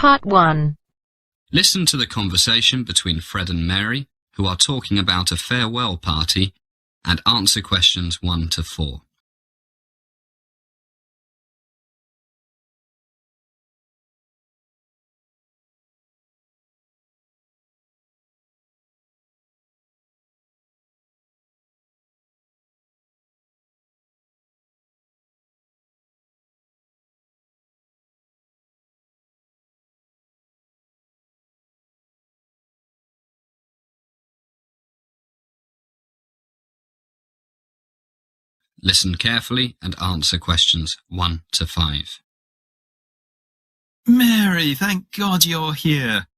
Part 1. Listen to the conversation between Fred and Mary, who are talking about a farewell party, and answer questions 1 to 4. Listen carefully and answer questions 1 to 5. Mary, thank God you're here.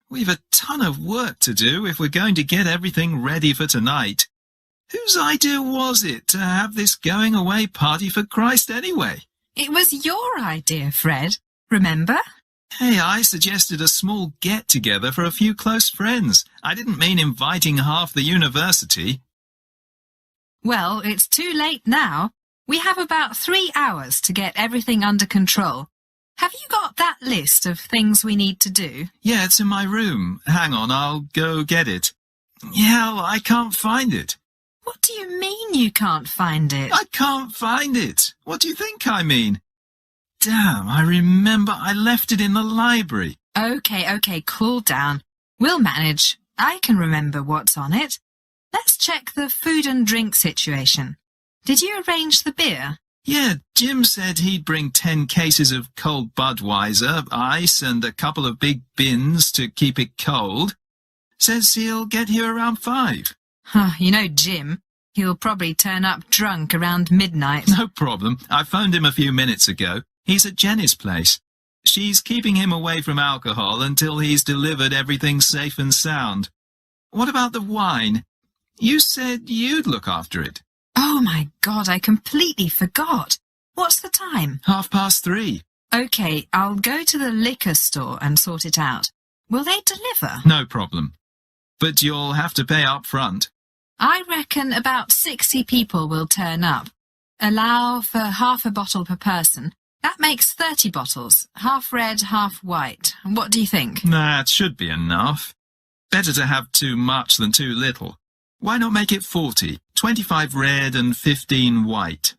We've a ton of work to do if we're going to get everything ready for tonight. Whose idea was it to have this going-away party for Christ anyway? It was your idea, Fred. Remember? Hey, I suggested a small get-together for a few close friends. I didn't mean inviting half the university. Well, it's too late now. We have about 3 hours to get everything under control. Have you got that list of things we need to do? Yeah, it's in my room. Hang on, I'll go get it. Hell, I can't find it. What do you mean you can't find it? I can't find it. What do you think I mean? Damn, I remember I left it in the library. Okay, cool down. We'll manage. I can remember what's on it. Let's check the food and drink situation. Did you arrange the beer? Yeah, Jim said he'd bring 10 cases of cold Budweiser, ice, and a couple of big bins to keep it cold. Says he'll get here around 5. You know Jim. He'll probably turn up drunk around midnight. No problem. I phoned him a few minutes ago. He's at Jenny's place. She's keeping him away from alcohol until he's delivered everything safe and sound. What about the wine? You said you'd look after it. Oh my God, I completely forgot. What's the time? 3:30. Okay, I'll go to the liquor store and sort it out. Will they deliver? No problem. But you'll have to pay up front. I reckon about 60 people will turn up. Allow for half a bottle per person. That makes 30 bottles, half red, half white. What do you think? That should be enough. Better to have too much than too little. Why not make it 40? 25 red and 15 white.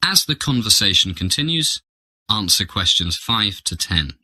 As the conversation continues, answer questions 5 to 10.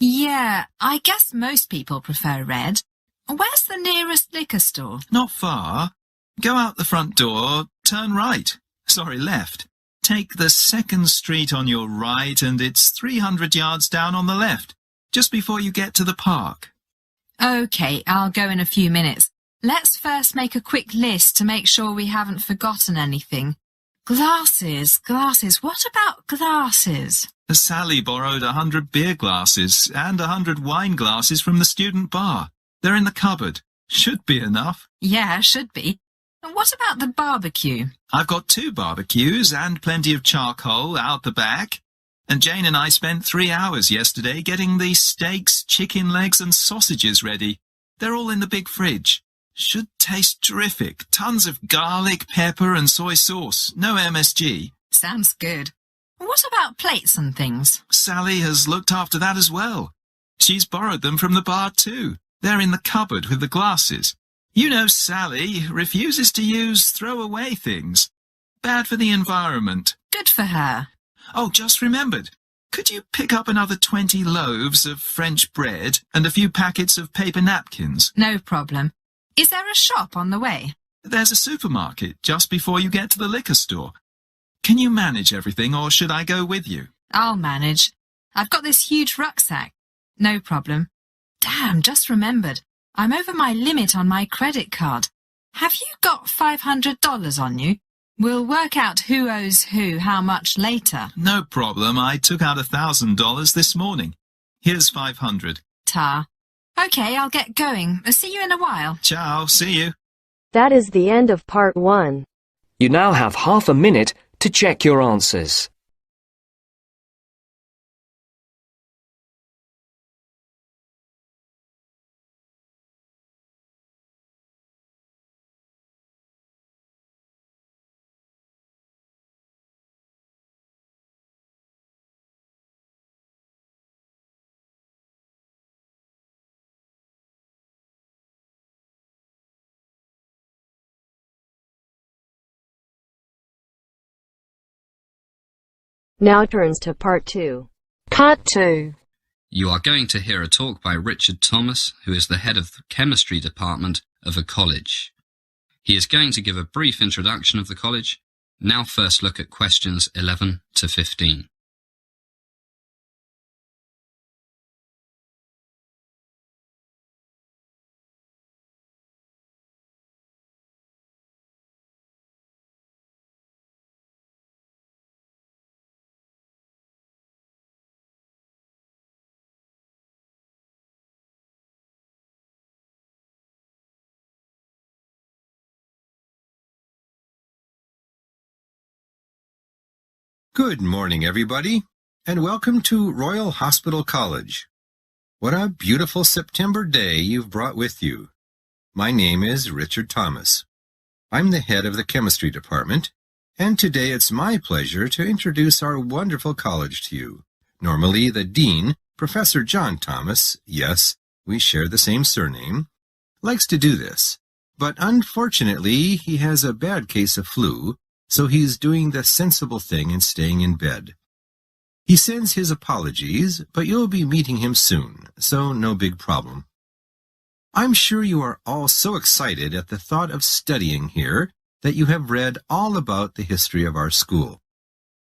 Yeah, I guess most people prefer red. Where's the nearest liquor store? Not far. Go out the front door, turn right. Sorry, left. Take the second street on your right and it's 300 yards down on the left, just before you get to the park. Okay, I'll go in a few minutes. Let's first make a quick list to make sure we haven't forgotten anything. Glasses. What about glasses? Sally borrowed 100 beer glasses and 100 wine glasses from the student bar. They're in the cupboard. Should be enough. Yeah, should be. What about the barbecue? I've got 2 barbecues and plenty of charcoal out the back. And Jane and I spent 3 hours yesterday getting the steaks, chicken legs and sausages ready. They're all in the big fridge. Should taste terrific. Tons of garlic, pepper and soy sauce. No MSG. Sounds good. What about plates and things? Sally has looked after that as well. She's borrowed them from the bar too. They're in the cupboard with the glasses. You know Sally refuses to use throwaway things. Bad for the environment. Good for her. Oh, just remembered. Could you pick up another 20 loaves of French bread and a few packets of paper napkins? No problem. Is there a shop on the way? There's a supermarket just before you get to the liquor store. Can you manage everything, or should I go with you? I'll manage. I've got this huge rucksack. No problem. Damn, just remembered. I'm over my limit on my credit card. Have you got $500 on you? We'll work out who owes who how much later. No problem. I took out $1,000 this morning. Here's 500. Ta. Okay, I'll get going. I'll see you in a while. Ciao, see you. That is the end of part 1. You now have half a minute to check your answers. Now turns to part 2. Part 2. You are going to hear a talk by Richard Thomas, who is the head of the chemistry department of a college. He is going to give a brief introduction of the college. Now first look at questions 11 to 15. Good morning, everybody, and welcome to Royal Hospital College. What a beautiful September day you've brought with you. My name is Richard Thomas. I'm the head of the chemistry department, and today it's my pleasure to introduce our wonderful college to you. Normally, the dean, Professor John Thomas, yes, we share the same surname, likes to do this. But unfortunately, he has a bad case of flu, so he's doing the sensible thing and staying in bed. He sends his apologies, but you'll be meeting him soon, so no big problem. I'm sure you are all so excited at the thought of studying here that you have read all about the history of our school.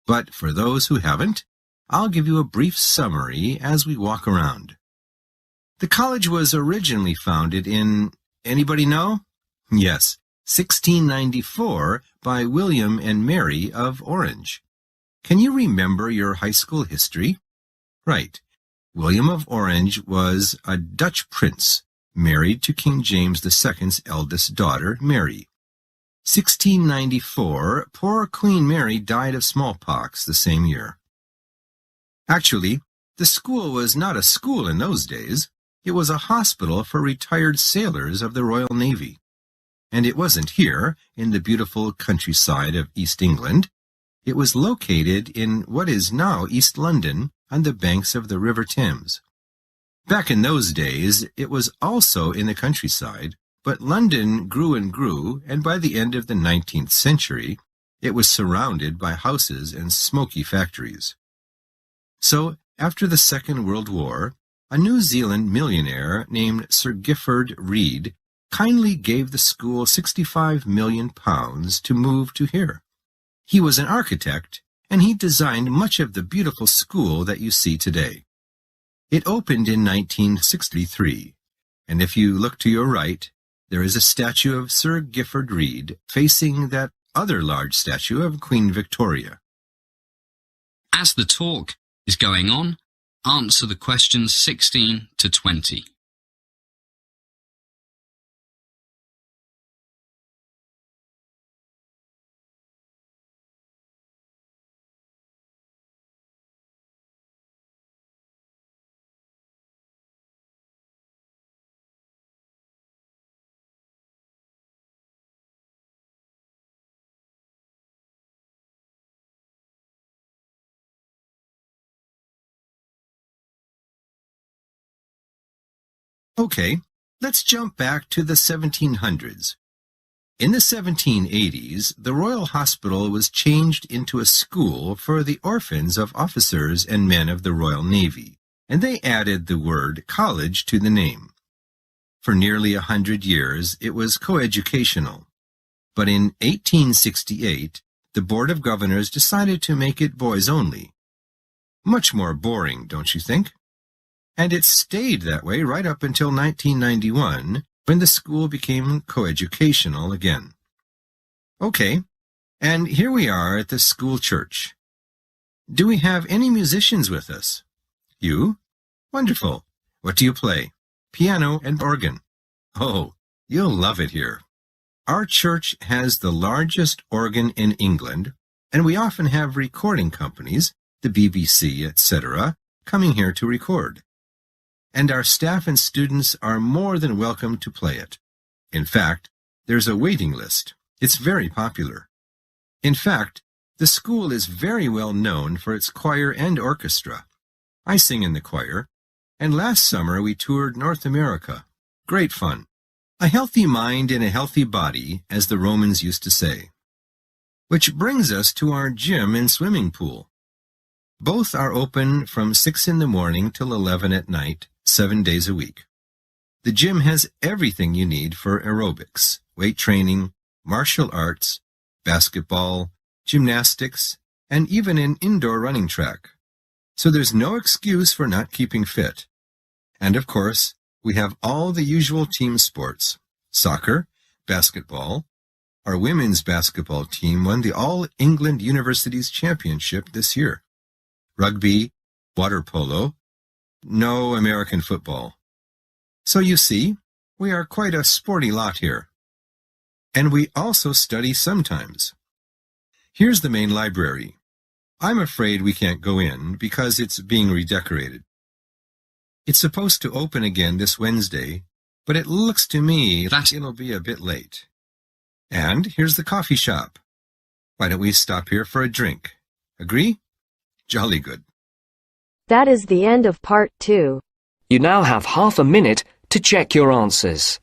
But for those who haven't, I'll give you a brief summary as we walk around. The college was originally founded in, anybody know? Yes, 1694 by William and Mary of Orange. Can you remember your high school history? Right. William of Orange was a Dutch prince married to King James II's eldest daughter, Mary. 1694, poor Queen Mary died of smallpox the same year. Actually, the school was not a school in those days. It was a hospital for retired sailors of the Royal Navy. And it wasn't here, in the beautiful countryside of East England. It was located in what is now East London, on the banks of the River Thames. Back in those days, it was also in the countryside, but London grew and grew, and by the end of the 19th century, it was surrounded by houses and smoky factories. So, after the Second World War, a New Zealand millionaire named Sir Gifford Reed kindly gave the school £65 million to move to here. He was an architect, and he designed much of the beautiful school that you see today. It opened in 1963, and if you look to your right, there is a statue of Sir Gifford Reed facing that other large statue of Queen Victoria. As the talk is going on, answer the questions 16 to 20. Okay, let's jump back to the 1700s. In the 1780s, the Royal Hospital was changed into a school for the orphans of officers and men of the Royal Navy, and they added the word college to the name. For nearly 100 years, it was coeducational. But in 1868, the Board of Governors decided to make it boys only. Much more boring, don't you think? And it stayed that way right up until 1991, when the school became coeducational again. Okay, and here we are at the school church. Do we have any musicians with us? You? Wonderful. What do you play? Piano and organ. Oh, you'll love it here. Our church has the largest organ in England, and we often have recording companies, the BBC, etc., coming here to record. And our staff and students are more than welcome to play it. In fact, there's a waiting list. It's very popular. In fact, the school is very well known for its choir and orchestra. I sing in the choir, and last summer we toured North America. Great fun. A healthy mind in a healthy body, as the Romans used to say. Which brings us to our gym and swimming pool. Both are open from 6 in the morning till 11 at night, 7 days a week. The gym has everything you need for aerobics, weight training, martial arts, basketball, gymnastics, and even an indoor running track. So there's no excuse for not keeping fit. And of course, we have all the usual team sports: soccer, basketball. Our women's basketball team won the All England Universities Championship this year. Rugby, water polo, no American football. So you see, we are quite a sporty lot here. And we also study sometimes. Here's the main library. I'm afraid we can't go in because it's being redecorated. It's supposed to open again this Wednesday, but it looks to me that it'll be a bit late. And here's the coffee shop. Why don't we stop here for a drink? Agree? Jolly good. That is the end of part 2. You now have half a minute to check your answers.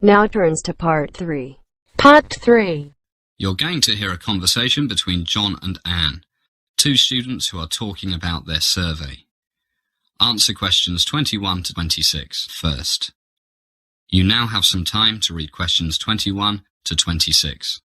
Now turns to part 3. Part 3. You're going to hear a conversation between John and Anne, two students who are talking about their survey. Answer questions 21 to 26 first. You now have some time to read questions 21 to 26.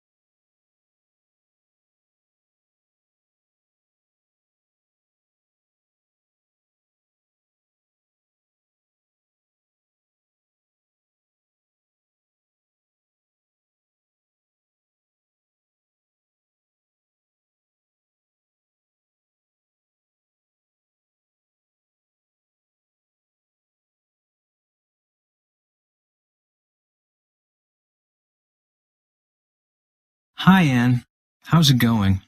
Hi, Anne. How's it going?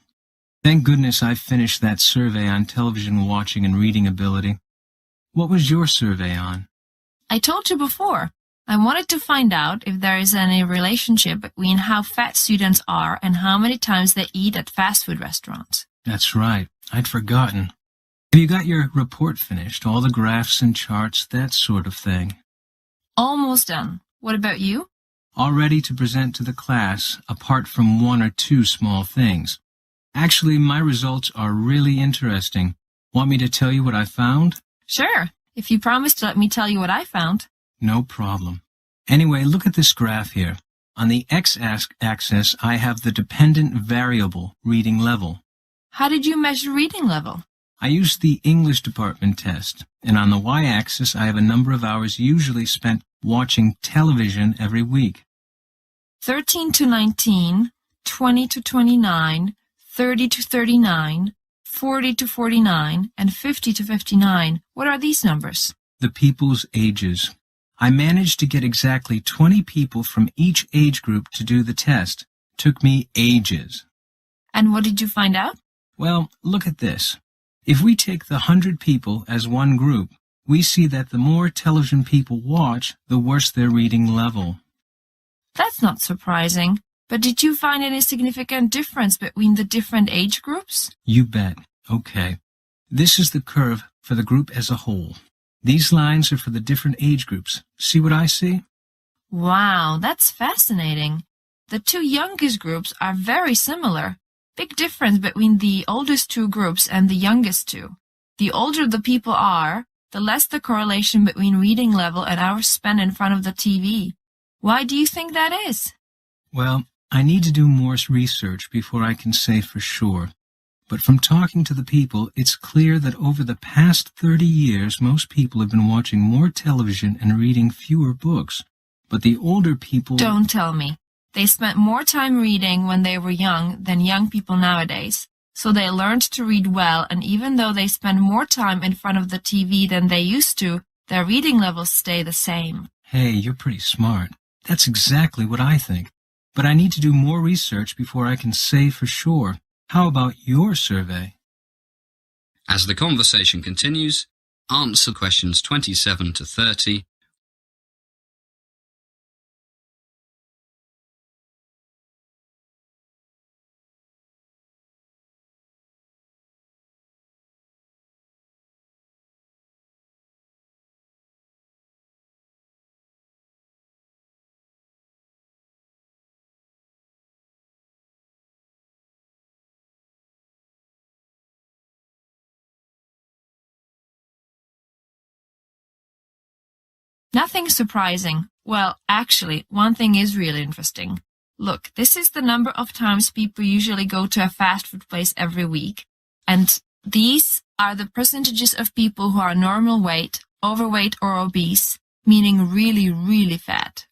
Thank goodness I finished that survey on television watching and reading ability. What was your survey on? I told you before, I wanted to find out if there is any relationship between how fat students are and how many times they eat at fast food restaurants. That's right. I'd forgotten. Have you got your report finished? All the graphs and charts, that sort of thing? Almost done. What about you? All ready to present to the class, apart from 1 or 2 small things. Actually, my results are really interesting. Want me to tell you what I found? Sure, if you promise to let me tell you what I found. No problem. Anyway, look at this graph here. On the x-axis, I have the dependent variable reading level. How did you measure reading level? I used the English department test, and on the y-axis, I have a number of hours usually spent watching television every week. 13 to 19, 20 to 29, 30 to 39, 40 to 49, and 50 to 59. What are these numbers? The people's ages. I managed to get exactly 20 people from each age group to do the test. Took me ages. And what did you find out? Well, look at this. If we take the 100 people as one group, we see that the more television people watch, the worse their reading level. That's not surprising. But did you find any significant difference between the different age groups? You bet. Okay. This is the curve for the group as a whole. These lines are for the different age groups. See what I see? Wow, that's fascinating. The 2 youngest groups are very similar. Big difference between the oldest 2 groups and the youngest 2. The older the people are, the less the correlation between reading level and hours spent in front of the TV. Why do you think that is? Well, I need to do more research before I can say for sure. But from talking to the people, it's clear that over the past 30 years, most people have been watching more television and reading fewer books. But the older people... Don't tell me. They spent more time reading when they were young than young people nowadays. So they learned to read well, and even though they spend more time in front of the TV than they used to, their reading levels stay the same. Hey, you're pretty smart. That's exactly what I think. But I need to do more research before I can say for sure. How about your survey? As the conversation continues, answer questions 27 to 30. Nothing surprising. Well, actually, one thing is really interesting. Look, this is the number of times people usually go to a fast food place every week. And these are the percentages of people who are normal weight, overweight or obese, meaning really, really fat.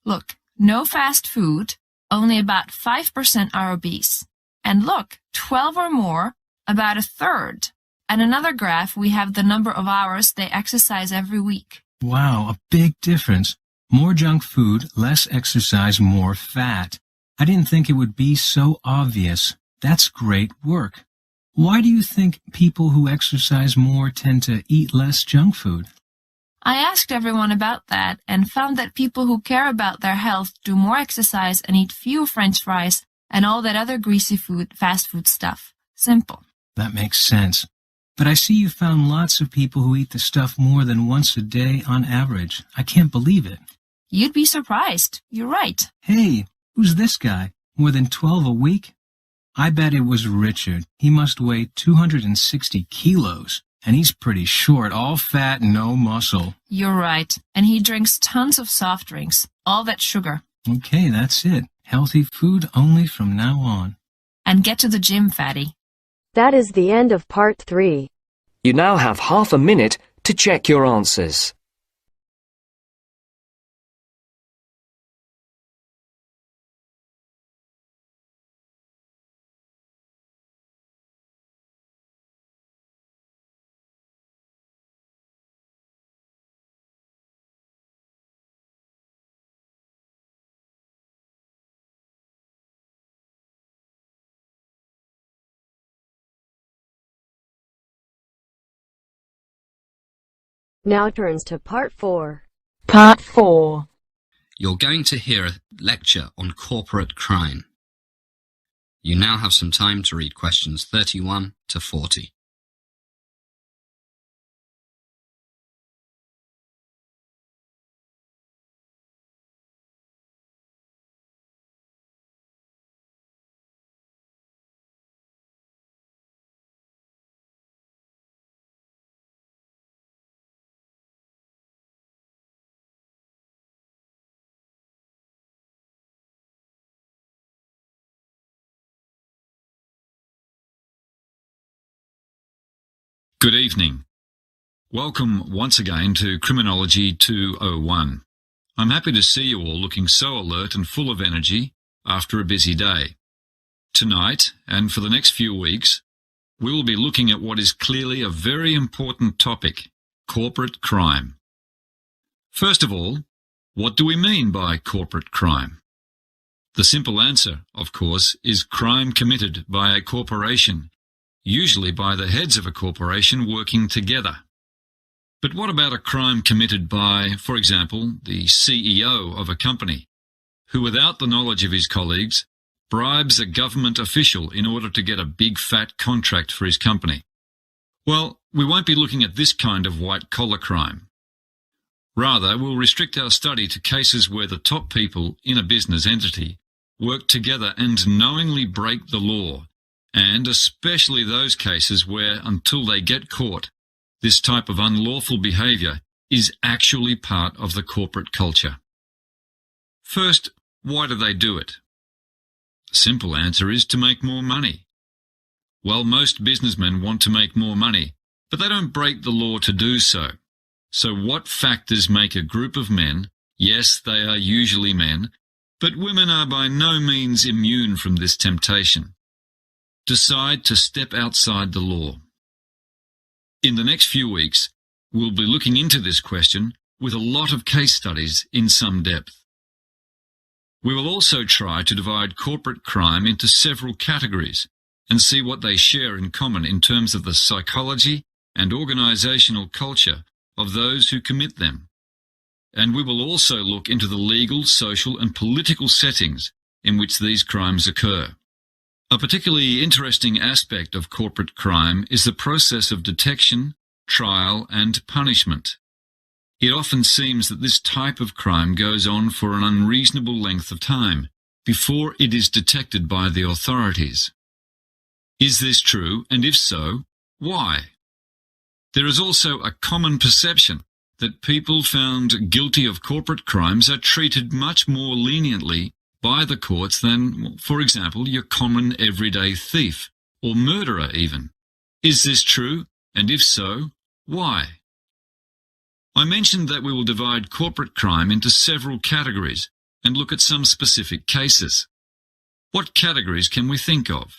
Look, no fast food, only about 5% are obese. And look, 12 or more, about a third. And another graph, we have the number of hours they exercise every week. Wow, a big difference. More junk food, less exercise, more fat. I didn't think it would be so obvious. That's great work. Why do you think people who exercise more tend to eat less junk food? I asked everyone about that and found that people who care about their health do more exercise and eat fewer French fries and all that other greasy food, fast food stuff. Simple. That makes sense. But I see you found lots of people who eat the stuff more than once a day on average. I can't believe it. You'd be surprised. You're right. Hey, who's this guy? More than 12 a week? I bet it was Richard. He must weigh 260 kilos. And he's pretty short, all fat, no muscle. You're right. And he drinks tons of soft drinks. All that sugar. Okay, that's it. Healthy food only from now on. And get to the gym, fatty. That is the end of part 3. You now have half a minute to check your answers. Now turns to part 4. Part 4. You're going to hear a lecture on corporate crime. You now have some time to read questions 31 to 40. Good evening. Welcome once again to Criminology 201. I'm happy to see you all looking so alert and full of energy after a busy day. Tonight, and for the next few weeks, we will be looking at what is clearly a very important topic, corporate crime. First of all, what do we mean by corporate crime? The simple answer, of course, is crime committed by a corporation, usually by the heads of a corporation working together. But what about a crime committed by, for example, the CEO of a company, who without the knowledge of his colleagues, bribes a government official in order to get a big fat contract for his company? Well, we won't be looking at this kind of white-collar crime. Rather, we'll restrict our study to cases where the top people in a business entity work together and knowingly break the law, and especially those cases where, until they get caught, this type of unlawful behaviour is actually part of the corporate culture. First, why do they do it? The simple answer is to make more money. Well, most businessmen want to make more money, but they don't break the law to do so. So what factors make a group of men, yes, they are usually men, but women are by no means immune from this temptation, decide to step outside the law? In the next few weeks, we'll be looking into this question with a lot of case studies in some depth. We will also try to divide corporate crime into several categories and see what they share in common in terms of the psychology and organisational culture of those who commit them. And we will also look into the legal, social and political settings in which these crimes occur. A particularly interesting aspect of corporate crime is the process of detection, trial and punishment. It often seems that this type of crime goes on for an unreasonable length of time before it is detected by the authorities. Is this true, and if so, why? There is also a common perception that people found guilty of corporate crimes are treated much more leniently by the courts than, for example, your common everyday thief or murderer even. Is this true, and if so, why? I mentioned that we will divide corporate crime into several categories and look at some specific cases. What categories can we think of?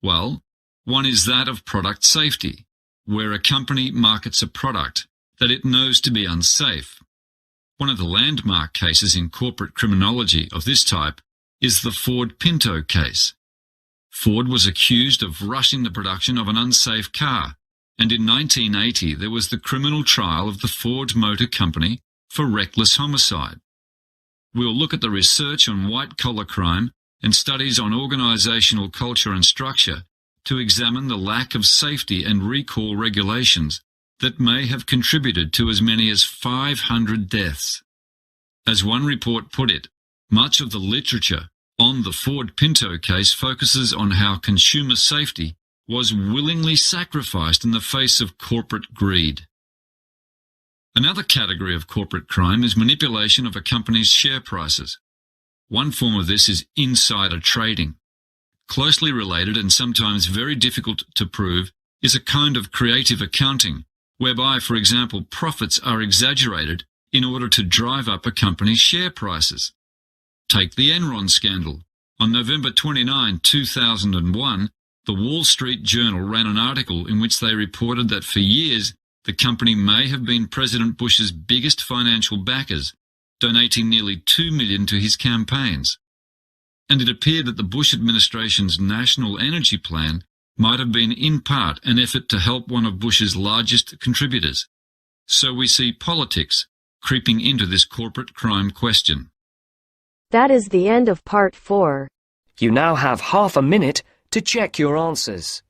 Well, one is that of product safety, where a company markets a product that it knows to be unsafe. One of the landmark cases in corporate criminology of this type is the Ford Pinto case. Ford was accused of rushing the production of an unsafe car, and in 1980 there was the criminal trial of the Ford Motor Company for reckless homicide. We'll look at the research on white-collar crime and studies on organisational culture and structure to examine the lack of safety and recall regulations that may have contributed to as many as 500 deaths. As one report put it, much of the literature on the Ford Pinto case focuses on how consumer safety was willingly sacrificed in the face of corporate greed. Another category of corporate crime is manipulation of a company's share prices. One form of this is insider trading. Closely related and sometimes very difficult to prove is a kind of creative accounting, whereby, for example, profits are exaggerated in order to drive up a company's share prices. Take the Enron scandal. On November 29, 2001, the Wall Street Journal ran an article in which they reported that for years the company may have been President Bush's biggest financial backers, donating nearly $2 million to his campaigns. And it appeared that the Bush administration's national energy plan might have been in part an effort to help one of Bush's largest contributors. So we see politics creeping into this corporate crime question. That is the end of part 4. You now have half a minute to check your answers.